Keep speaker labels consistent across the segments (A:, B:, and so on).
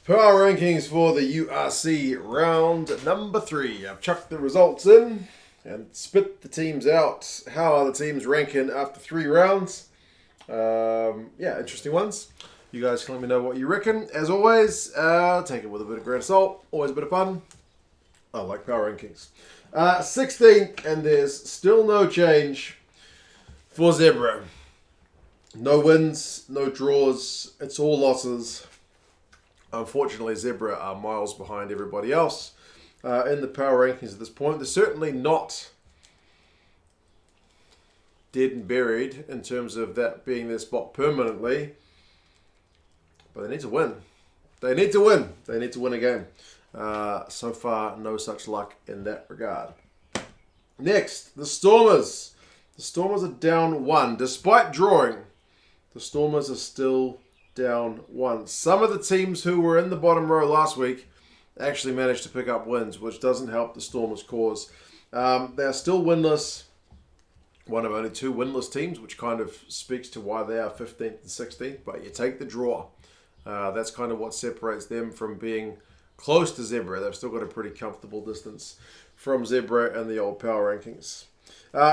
A: Power rankings for the URC round number 3. I've chucked the results in and spit the teams out. How are the teams ranking after 3 rounds? Interesting ones. You guys can let me know what you reckon. As always, take it with a bit of grain of salt. Always a bit of fun. I like power rankings. 16th, and there's still no change for Zebre. No wins, no draws. It's all losses. Unfortunately, Zebre are miles behind everybody else in the power rankings at this point. They're certainly not dead and buried in terms of that being their spot permanently. But they need to win. They need to win. They need to win a game. So far, no such luck in that regard. Next, the Stormers. The Stormers are down 1. Despite drawing, the Stormers are still down 1. Some of the teams who were in the bottom row last week actually managed to pick up wins, which doesn't help the Stormers' cause. They are still winless. One of only 2 winless teams, which kind of speaks to why they are 15th and 16th. But you take the draw. That's kind of what separates them from being close to Zebre. They've still got a pretty comfortable distance from Zebre and the old power rankings.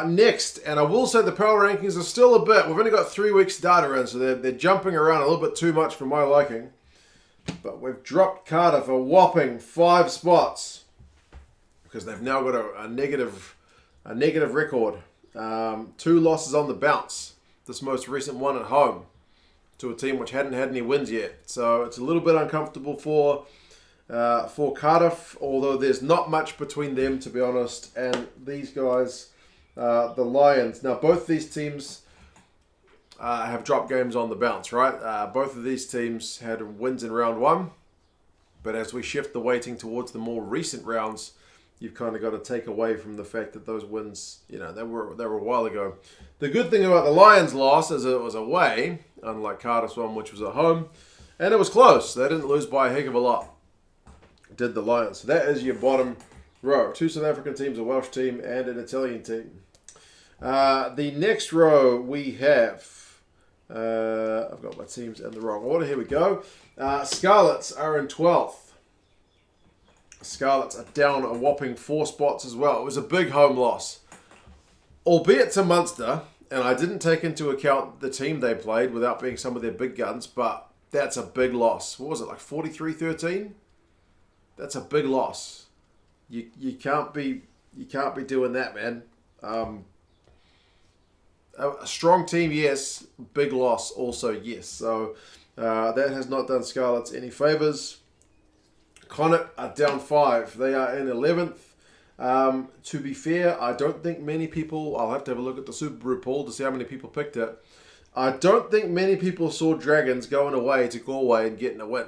A: Next, and I will say the power rankings are still a bit, we've only got 3 weeks data in, so they're jumping around a little bit too much for my liking. But we've dropped Cardiff a whopping 5 spots because they've now got a negative record. 2 losses on the bounce. This most recent one at home to a team which hadn't had any wins yet. So it's a little bit uncomfortable for Cardiff, although there's not much between them, to be honest, and these guys. The Lions. Now, both these teams have dropped games on the bounce, right? Both of these teams had wins in round 1. But as we shift the weighting towards the more recent rounds, you've kind of got to take away from the fact that those wins, they were a while ago. The good thing about the Lions' loss is it was away, unlike Cardiff's one, which was at home. And it was close. They didn't lose by a heck of a lot, did the Lions. So that is your bottom row. 2 South African teams, a Welsh team, and an Italian team. The next row we have, I've got my teams in the wrong order. Here we go. Scarlets are in 12th. Scarlets are down a whopping 4 spots as well. It was a big home loss, albeit to Munster, and I didn't take into account the team they played without being some of their big guns, but that's a big loss. What was it, like 43-13? That's a big loss. You can't be doing that, man. A strong team, yes. Big loss, also, yes. So that has not done Scarlets any favours. Connacht are down 5. They are in 11th. To be fair, I don't think many people... I'll have to have a look at the Subaru poll to see how many people picked it. I don't think many people saw Dragons going away to Galway and getting a win.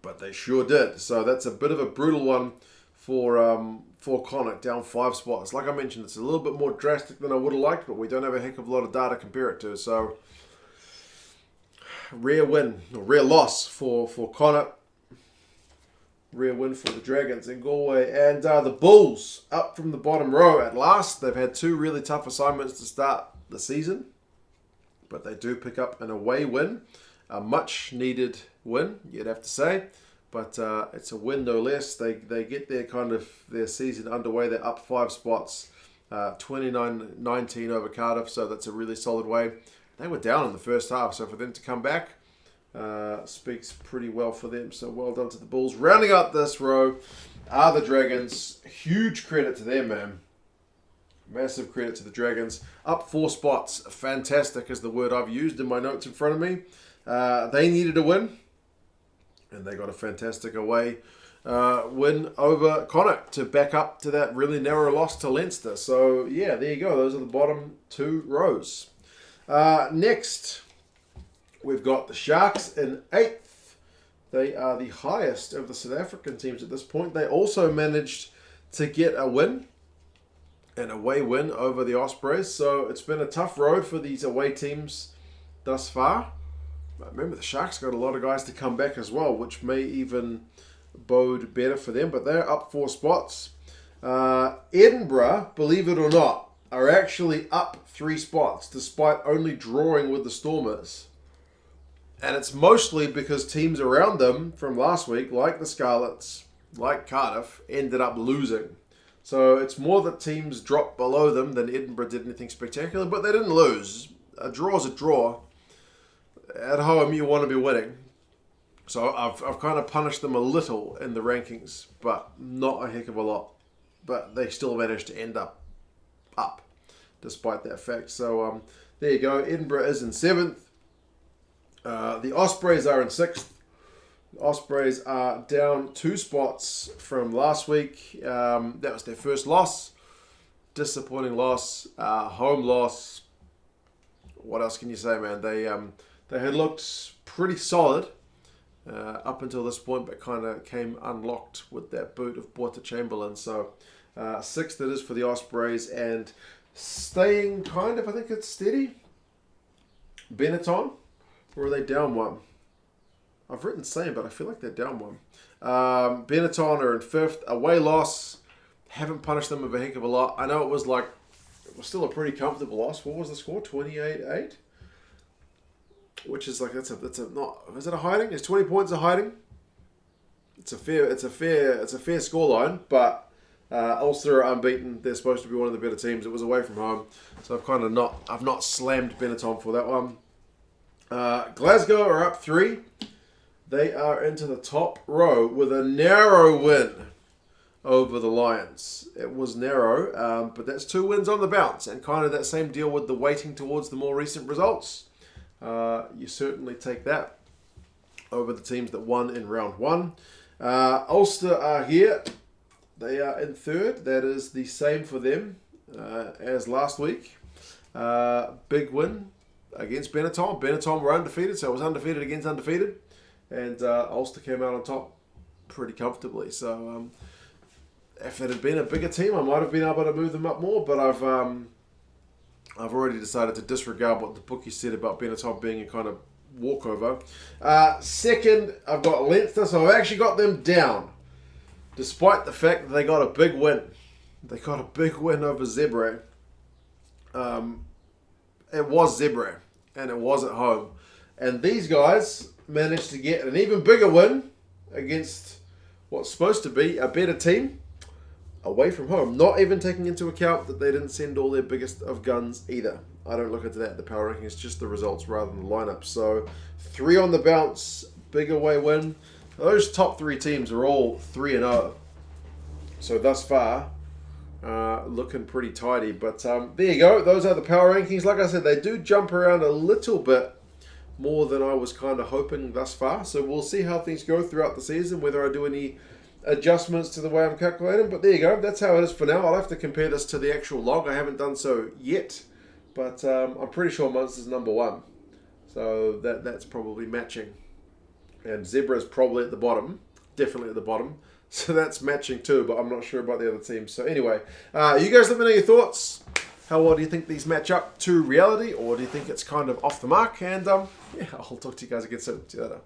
A: But they sure did. So that's a bit of a brutal one for Connacht, down 5 spots. Like I mentioned, it's a little bit more drastic than I would have liked, but we don't have a heck of a lot of data to compare it to. So, rare loss for Connacht. Rare win for the Dragons in Galway. And the Bulls, up from the bottom row at last. They've had 2 really tough assignments to start the season, but they do pick up an away win. A much-needed win, you'd have to say. But it's a win no less. They get their season underway. They're up 5 spots, 29-19 over Cardiff. So that's a really solid way. They were down in the first half, so for them to come back speaks pretty well for them. So well done to the Bulls. Rounding up this row are the Dragons. Huge credit to them, man. Massive credit to the Dragons. Up 4 spots. Fantastic is the word I've used in my notes in front of me. They needed a win. And they got a fantastic away win over Connacht to back up to that really narrow loss to Leinster. So, yeah, there you go. Those are the bottom 2 rows. Next, we've got the Sharks in 8th. They are the highest of the South African teams at this point. They also managed to get a win, an away win over the Ospreys. So, it's been a tough road for these away teams thus far. Remember, the Sharks got a lot of guys to come back as well, which may even bode better for them. But they're up 4 spots. Edinburgh, believe it or not, are actually up 3 spots, despite only drawing with the Stormers. And it's mostly because teams around them from last week, like the Scarlets, like Cardiff, ended up losing. So it's more that teams dropped below them than Edinburgh did anything spectacular, but they didn't lose. A draw is a draw. At home, you want to be winning. So I've kind of punished them a little in the rankings, but not a heck of a lot. But they still managed to end up, despite that fact. So there you go. Edinburgh is in 7th. The Ospreys are in 6th. The Ospreys are down 2 spots from last week. That was their first loss. Disappointing loss. Home loss. What else can you say, man? They had looked pretty solid up until this point, but kind of came unlocked with that boot of Porter Chamberlain. So 6th it is for the Ospreys, and staying kind of, I think it's steady. Benetton, or are they down 1? I've written same, but I feel like they're down 1. Benetton are in 5th. Away loss. Haven't punished them of a heck of a lot. I know it was still a pretty comfortable loss. What was the score? 28-8? Which is like, that's a not, is it a hiding? Is 20 points a hiding? It's a fair scoreline, but Ulster are unbeaten. They're supposed to be one of the better teams. It was away from home, so I've not slammed Benetton for that one. Glasgow are up 3. They are into the top row with a narrow win over the Lions. It was narrow, but that's 2 wins on the bounce, and kind of that same deal with the weighting towards the more recent results. You certainly take that over the teams that won in round 1. Ulster are here. They are in 3rd. That is the same for them as last week. Big win against Benetton. Benetton were undefeated, so it was undefeated against undefeated. And Ulster came out on top pretty comfortably. So if it had been a bigger team, I might have been able to move them up more. But I've already decided to disregard what the bookie said about Benetton being a kind of walkover. 2nd, I've got Leinster, so I've actually got them down, despite the fact that they got a big win. They got a big win over Zebre. It was Zebre, and it was at home. And these guys managed to get an even bigger win against what's supposed to be a better team away from home. Not even taking into account that they didn't send all their biggest of guns either. I don't look into that in the power rankings, just the results rather than the lineup. So 3 on the bounce, big away win. Those top 3 teams are all 3-0. So thus far, looking pretty tidy. But there you go. Those are the power rankings. Like I said, they do jump around a little bit more than I was kind of hoping thus far. So we'll see how things go throughout the season, whether I do any adjustments to the way I'm calculating. But there you go. That's how it is for now. I'll have to compare this to the actual log. I haven't done so yet. But I'm pretty sure Munster's number 1. So that's probably matching. And Zebra's probably at the bottom. Definitely at the bottom. So that's matching too, but I'm not sure about the other teams. So anyway, you guys let me know your thoughts. How well do you think these match up to reality? Or do you think it's kind of off the mark? And yeah, I'll talk to you guys again soon. See you later.